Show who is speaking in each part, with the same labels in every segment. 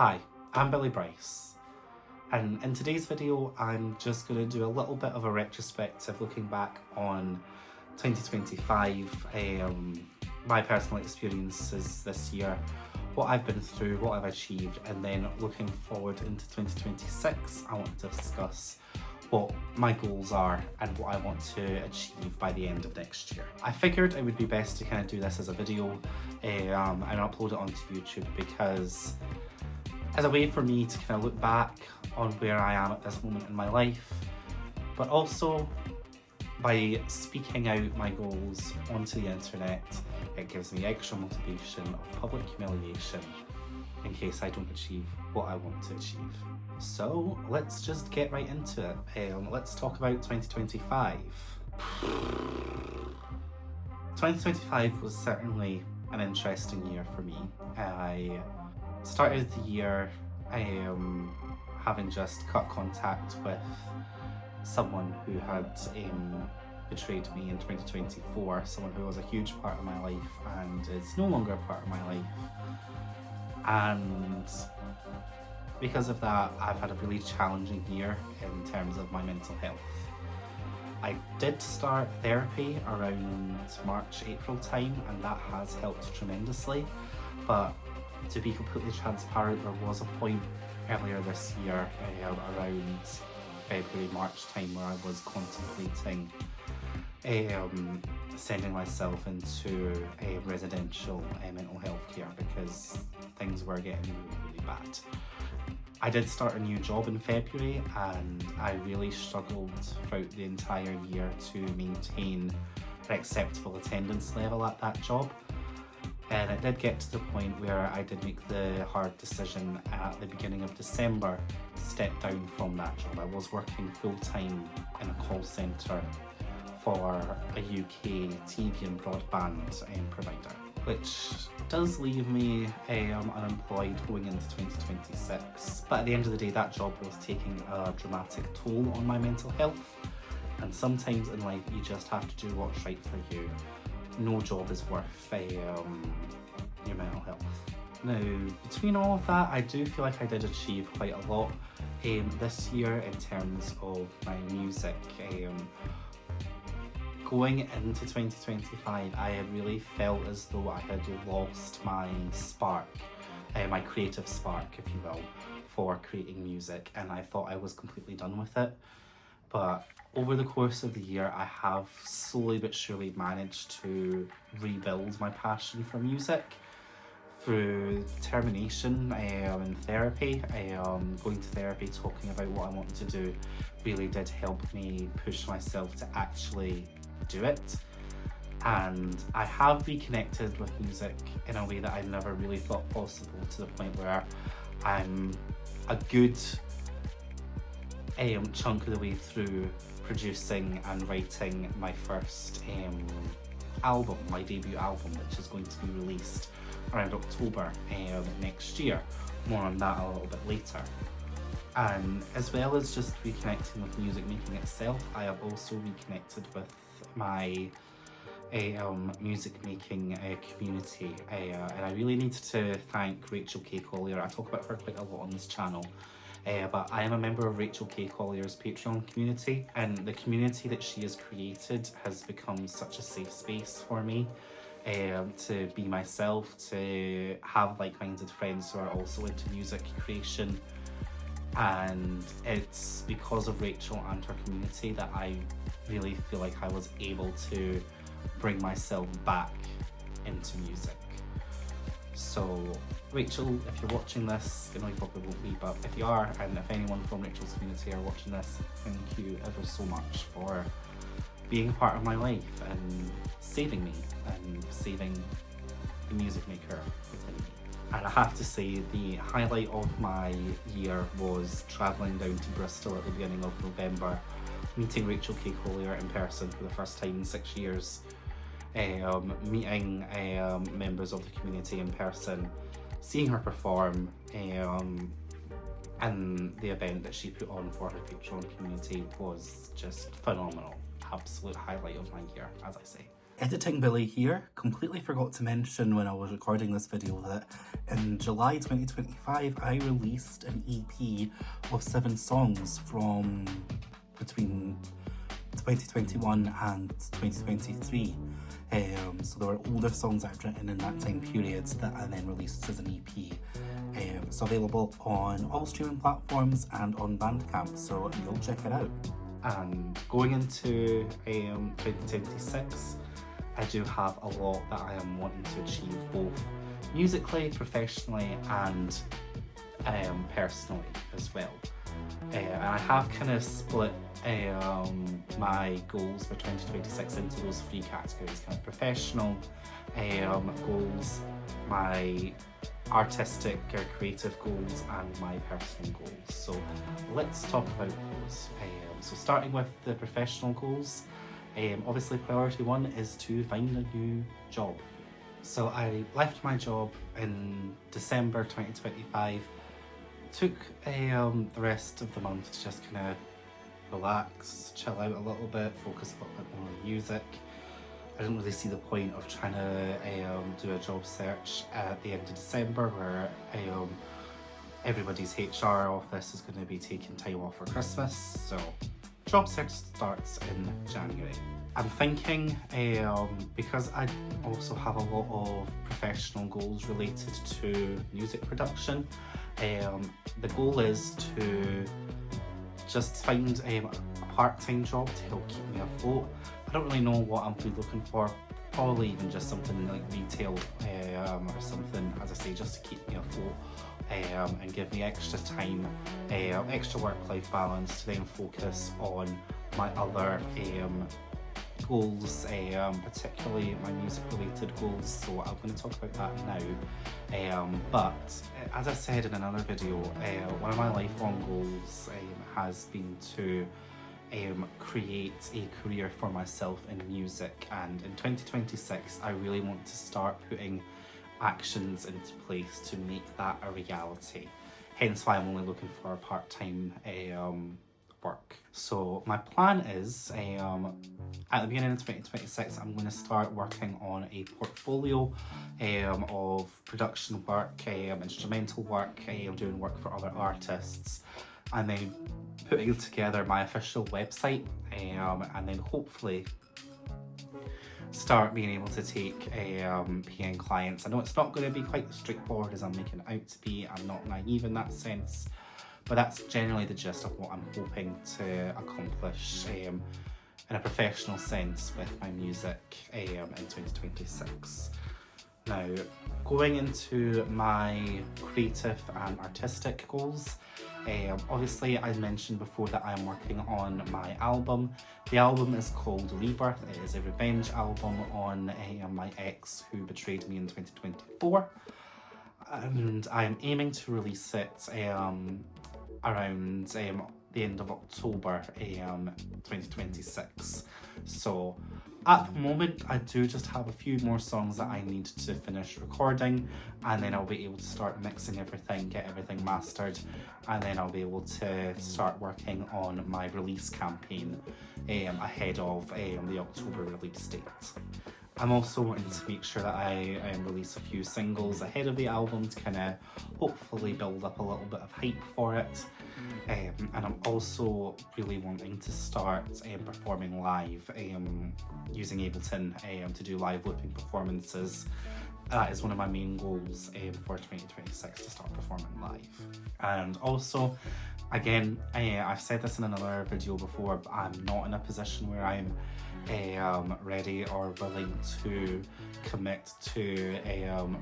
Speaker 1: Hi, I'm Billy Bryce, and in today's video I'm just going to do a little bit of a retrospective looking back on 2025, my personal experiences this year, what I've been through, what I've achieved, and then looking forward into 2026 I want to discuss what my goals are and what I want to achieve by the end of next year. I figured it would be best to kind of do this as a video and upload it onto YouTube because as a way for me to kind of look back on where I am at this moment in my life, but also by speaking out my goals onto the internet, it gives me extra motivation of public humiliation in case I don't achieve what I want to achieve. So let's just get right into it. Let's talk about 2025. 2025 was certainly an interesting year for me. I started the year having just cut contact with someone who had betrayed me in 2024, someone who was a huge part of my life and is no longer a part of my life. And because of that, I've had a really challenging year in terms of my mental health. I did start therapy around March, April time, and that has helped tremendously. But to be completely transparent, there was a point earlier this year, around February, March time, where I was contemplating sending myself into a residential mental health care because things were getting really bad. I did start a new job in February and I really struggled throughout the entire year to maintain an acceptable attendance level at that job. And it did get to the point where I did make the hard decision at the beginning of December to step down from that job. I was working full-time in a call centre for a UK TV and broadband provider, which does leave me unemployed going into 2026. But at the end of the day, that job was taking a dramatic toll on my mental health. And sometimes in life, you just have to do what's right for you. No job is worth your mental health. Now, between all of that, I do feel like I did achieve quite a lot this year in terms of my music. Going into 2025, I had really felt as though I had lost my spark, my creative spark, if you will, for creating music, and I thought I was completely done with it. But over the course of the year, I have slowly but surely managed to rebuild my passion for music through determination and therapy. Going to therapy, talking about what I want to do, really did help me push myself to actually do it. And I have reconnected with music in a way that I never really thought possible, to the point where I'm a good chunk of the way through producing and writing my first album, my debut album, which is going to be released around October next year. More on that a little bit later. And as well as just reconnecting with music making itself, I have also reconnected with my music making community, and I really need to thank Rachel K. Collier. I talk about her quite a lot on this channel, but I am a member of Rachel K. Collier's Patreon community, and the community that she has created has become such a safe space for me to be myself, to have like-minded friends who are also into music creation. And it's because of Rachel and her community that I really feel like I was able to bring myself back into music. So Rachel, if you're watching this, you know you probably won't be, but if you are, and if anyone from Rachel's community are watching this, thank you ever so much for being a part of my life and saving me and saving the music maker within me. And I have to say, the highlight of my year was travelling down to Bristol at the beginning of November, meeting Rachel K. Collier in person for the first time in 6 years, meeting members of the community in person, seeing her perform, and the event that she put on for her Patreon community was just phenomenal. Absolute highlight of my year, as I say. Editing Billy here. Completely forgot to mention when I was recording this video that in July 2025 I released an EP of 7 songs from between 2021 and 2023. So there were older songs that I'd written in that time period that I then released as an EP. It's available on all streaming platforms and on Bandcamp, so go check it out. And going into 2026, I do have a lot that I am wanting to achieve, both musically, professionally, and personally as well. And I have kind of split my goals for 2026 into those 3 categories: kind of professional goals, my artistic or creative goals, and my personal goals. So let's talk about those. So starting with the professional goals, obviously priority 1 is to find a new job. So I left my job in December 2025, took the rest of the month to just kind of relax, chill out a little bit, focus a little bit more on music. I didn't really see the point of trying to do a job search at the end of December, where everybody's HR office is going to be taking time off for Christmas, so job search starts in January. I'm thinking, because I also have a lot of professional goals related to music production, the goal is to just find a part-time job to help keep me afloat. I don't really know what I'm really looking for, probably even just something like retail or something, as I say, just to keep me afloat and give me extra time, extra work-life balance to then focus on my other goals, particularly my music-related goals. So I'm going to talk about that now. But as I said in another video, one of my lifelong goals has been to create a career for myself in music, and in 2026 I really want to start putting actions into place to make that a reality, hence why I'm only looking for a part-time work. So my plan is at the beginning of 2026 I'm going to start working on a portfolio of production work, instrumental work, doing work for other artists, and then putting together my official website, and then hopefully start being able to take paying clients. I know it's not going to be quite as straightforward as I'm making it out to be. I'm not naive in that sense, but that's generally the gist of what I'm hoping to accomplish in a professional sense with my music in 2026. Now, going into my creative and artistic goals, obviously I mentioned before that I'm working on my album. The album is called Rebirth. It is a revenge album on my ex who betrayed me in 2024, and I'm aiming to release it around the end of October 2026. So at the moment I do just have a few more songs that I need to finish recording, and then I'll be able to start mixing everything, get everything mastered, and then I'll be able to start working on my release campaign ahead of the October release date. I'm also wanting to make sure that I release a few singles ahead of the album to kind of hopefully build up a little bit of hype for it. And I'm also really wanting to start performing live, using Ableton to do live looping performances. That is one of my main goals for 2026, to start performing live. And also, again, I've said this in another video before, but I'm not in a position where I'm ready or willing to commit to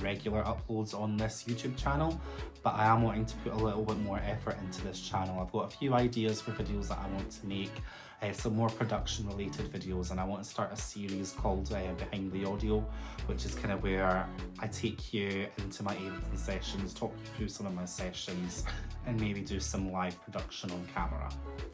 Speaker 1: regular uploads on this YouTube channel, but I am wanting to put a little bit more effort into this channel. I've got a few ideas for videos that I want to make, some more production related videos, and I want to start a series called Behind the Audio, which is kind of where I take you into my Ableton sessions, talk you through some of my sessions, and maybe do some live production on camera.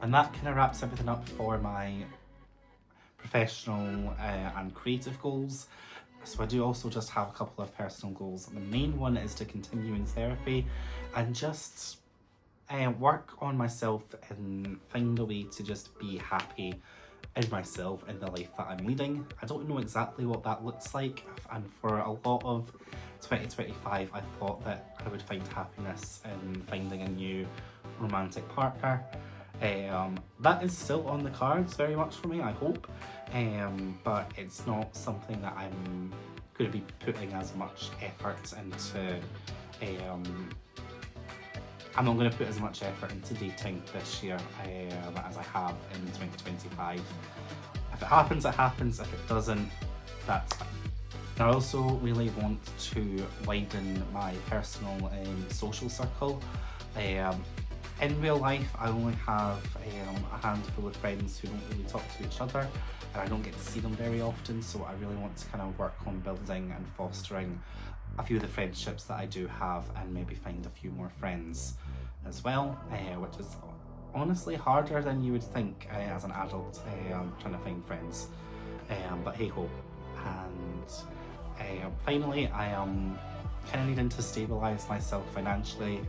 Speaker 1: And that kind of wraps everything up for my professional and creative goals. So I do also just have a couple of personal goals. The main one is to continue in therapy and just work on myself and find a way to just be happy in myself, in the life that I'm leading. I don't know exactly what that looks like, and for a lot of 2025 I thought that I would find happiness in finding a new romantic partner. That is still on the cards very much for me, I hope, but it's not something that I'm going to be putting as much effort into. I'm not going to put as much effort into dating this year as I have in 2025. If it happens, it happens. If it doesn't, that's fine. I also really want to widen my personal social circle. In real life, I only have a handful of friends who don't really talk to each other, and I don't get to see them very often, so I really want to kind of work on building and fostering a few of the friendships that I do have, and maybe find a few more friends as well, which is honestly harder than you would think as an adult trying to find friends, but hey ho. And finally, I am kind of needing to stabilise myself financially,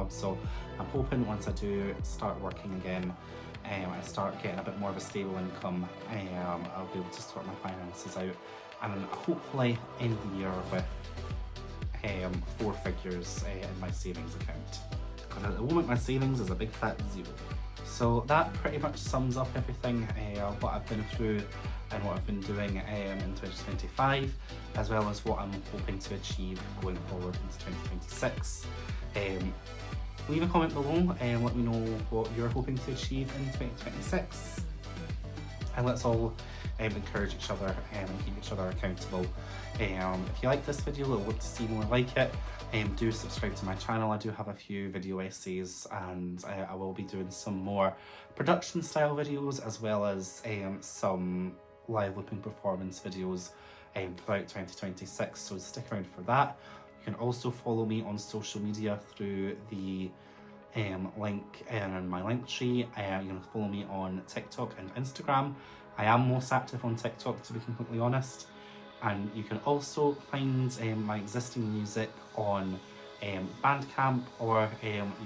Speaker 1: so I'm hoping once I do start working again, I start getting a bit more of a stable income, I'll be able to sort my finances out, and hopefully end the year with 4 figures in my savings account. Because at the moment my savings is a big fat 0. So that pretty much sums up everything, what I've been through and what I've been doing in 2025, as well as what I'm hoping to achieve going forward into 2026. Leave a comment below and let me know what you're hoping to achieve in 2026. And let's all encourage each other and keep each other accountable. If you like this video or want to see more like it, do subscribe to my channel. I do have a few video essays, and I will be doing some more production style videos, as well as some live looping performance videos throughout 2026, so stick around for that. You can also follow me on social media through the link in my link tree. You can follow me on TikTok and Instagram. I am most active on TikTok, to be completely honest. And you can also find my existing music on Bandcamp or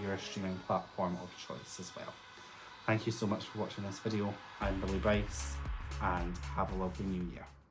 Speaker 1: your streaming platform of choice as well. Thank you so much for watching this video. I'm Billy Bryce, and have a lovely new year.